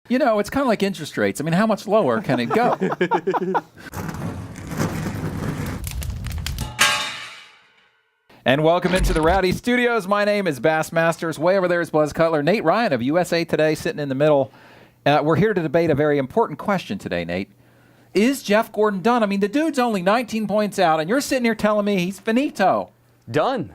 You know, it's kind of like interest rates. I mean, how much lower can it go? And welcome into the Rowdy Studios. My name is Bassmasters. Way over there is Buzz Cutler. Nate Ryan of USA Today sitting in the middle. We're here to debate a very important question today, Nate. Is Jeff Gordon done? I mean, the dude's only 19 points out, and you're sitting here telling me he's finito. Done.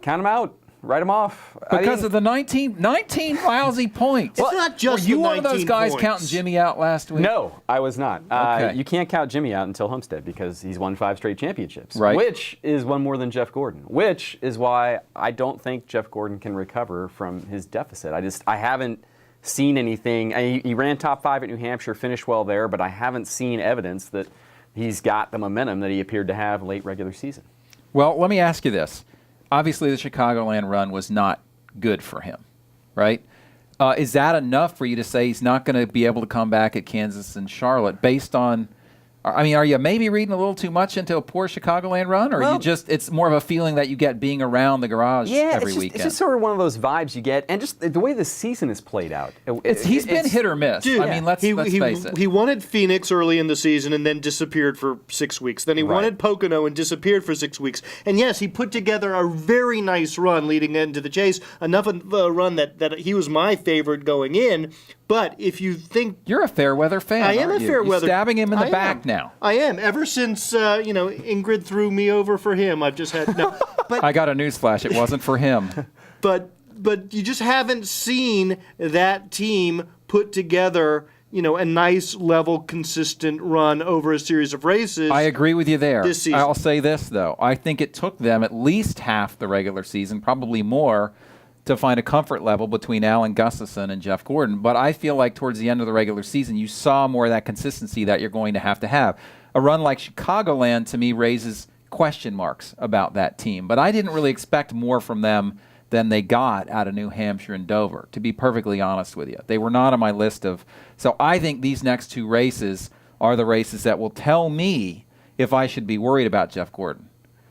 Count him out. Write him off. Because of the 19 lousy points. It's not just Were you the one of those 19 guys points. counting Jimmy out last week? No, I was not. Okay. You can't count Jimmy out until Homestead because he's won 5 straight championships, Right. which is one more than Jeff Gordon, which is why I don't think Jeff Gordon can recover from his deficit. I haven't seen anything. He ran top 5 at New Hampshire, finished well there, but I haven't seen evidence that he's got the momentum that he appeared to have late regular season. Well, let me ask you this. Obviously, the Chicagoland run was not good for him, right? Is that enough for you to say he's not going to be able to come back at Kansas and Charlotte based on, I mean, are you maybe reading a little too much into a poor Chicagoland run, or you just, it's more of a feeling that you get being around the garage every weekend? It's just sort of one of those vibes you get, and just the way the season is played out. He's been hit or miss. Dude, I mean, let's face it. He wanted Phoenix early in the season and then disappeared for 6 weeks. Then he wanted Pocono and disappeared for 6 weeks. And yes, he put together a very nice run leading into the chase. Enough of a run that he was my favorite going in. But if you think... You're a Fairweather fan, I am aren't a you? Fairweather. You're stabbing him in the I back am. now. I am. Ever since, Ingrid threw me over for him, I've just had... No, but, I got a newsflash. It wasn't for him. But you just haven't seen that team put together, a nice, level, consistent run over a series of races. I agree with you there. This season. I'll say this, though. I think it took them at least half the regular season, probably more, to find a comfort level between Alan Gustafson and Jeff Gordon. But I feel like towards the end of the regular season, you saw more of that consistency that you're going to have. A run like Chicagoland, to me, raises question marks about that team. But I didn't really expect more from them than they got out of New Hampshire and Dover, to be perfectly honest with you. They were not on my list of... So I think these next 2 races are the races that will tell me if I should be worried about Jeff Gordon.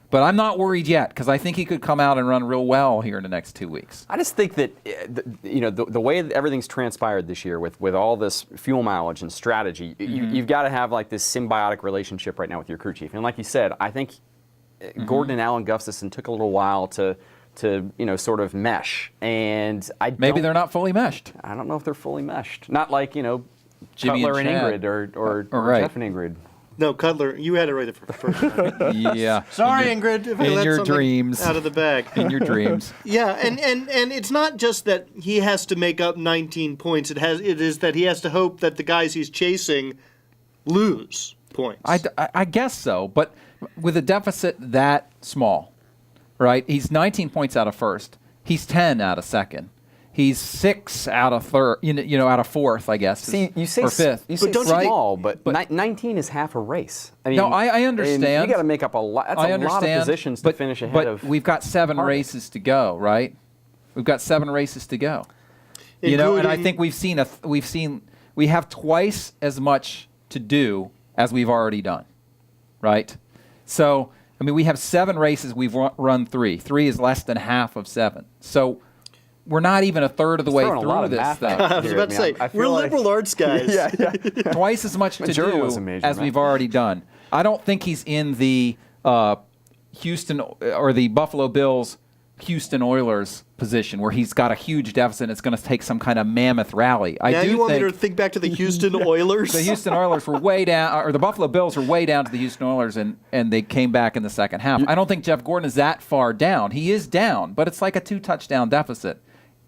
But I'm not worried yet, because I think he could come out and run real well here in the next 2 weeks. I just think that the way that everything's transpired this year with all this fuel mileage and strategy, you've got to have like this symbiotic relationship right now with your crew chief. And like you said, I think Gordon and Alan Gustafson took a little while to sort of mesh. And Maybe they're not fully meshed. I don't know if they're fully meshed. Not like Jimmy Cutler and Chad. Ingrid or right. Jeff and Ingrid. No, Cutler, you had it right the first time. Yeah. Sorry, Ingrid, if I in let your something dreams. out of the bag. In your dreams. Yeah, and it's not just that he has to make up 19 points. It is that he has to hope that the guys he's chasing lose points. I guess so, but with a deficit that small, right? He's 19 points out of first. He's 10 out of second. He's 6 out of third, out of fourth, I guess. See, you say or fifth. You say don't you small, but 19 is half a race. I mean, No, I understand. And you got to make up a lot. That's a lot of positions to finish ahead of. But we've got 7 races to go, right? We've got 7 races to go. And I think we have twice as much to do as we've already done, right? So, I mean, we have 7 races. We've run 3. 3 is less than half of 7. So. We're not even a third of the way through this thing. I was about to say, we're liberal arts guys. yeah. Twice as much to do as we've already done. I don't think he's in the Houston or the Buffalo Bills Houston Oilers position where he's got a huge deficit and it's going to take some kind of mammoth rally. Now you want me to think back to the Houston Oilers? The Houston Oilers were way down, or the Buffalo Bills were way down to the Houston Oilers, and they came back in the second half. I don't think Jeff Gordon is that far down. He is down, but it's like a 2-touchdown deficit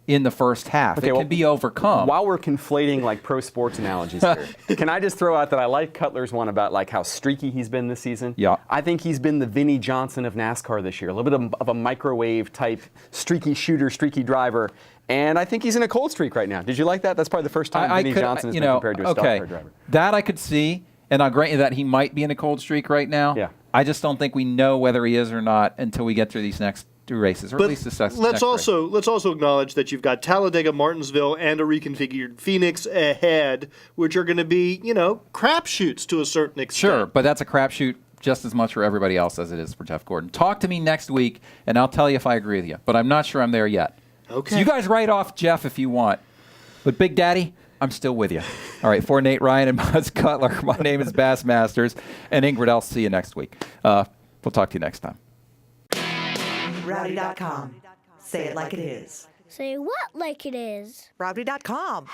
in the first half. It can be overcome. While we're conflating like pro sports analogies here, can I just throw out that I like Cutler's one about like how streaky he's been this season? Yeah. I think he's been the Vinnie Johnson of NASCAR this year, a little bit of a microwave type streaky shooter, streaky driver. And I think he's in a cold streak right now. Did you like that? That's probably the first time Vinnie Johnson has been compared to a stock car driver. That I could see, and I'll grant you that he might be in a cold streak right now. Yeah. I just don't think we know whether he is or not until we get through these next 2 races, or But at least the next let's also acknowledge that you've got Talladega, Martinsville, and a reconfigured Phoenix ahead, which are going to be, crapshoots to a certain extent. Sure, but that's a crapshoot just as much for everybody else as it is for Jeff Gordon. Talk to me next week, and I'll tell you if I agree with you. But I'm not sure I'm there yet. Okay. So you guys write off Jeff if you want. But Big Daddy, I'm still with you. All right, for Nate Ryan and Buzz Cutler, my name is Bass Masters. And Ingrid, I'll see you next week. We'll talk to you next time. Rowdy.com. Say it like it is. Say what like it is? Rowdy.com.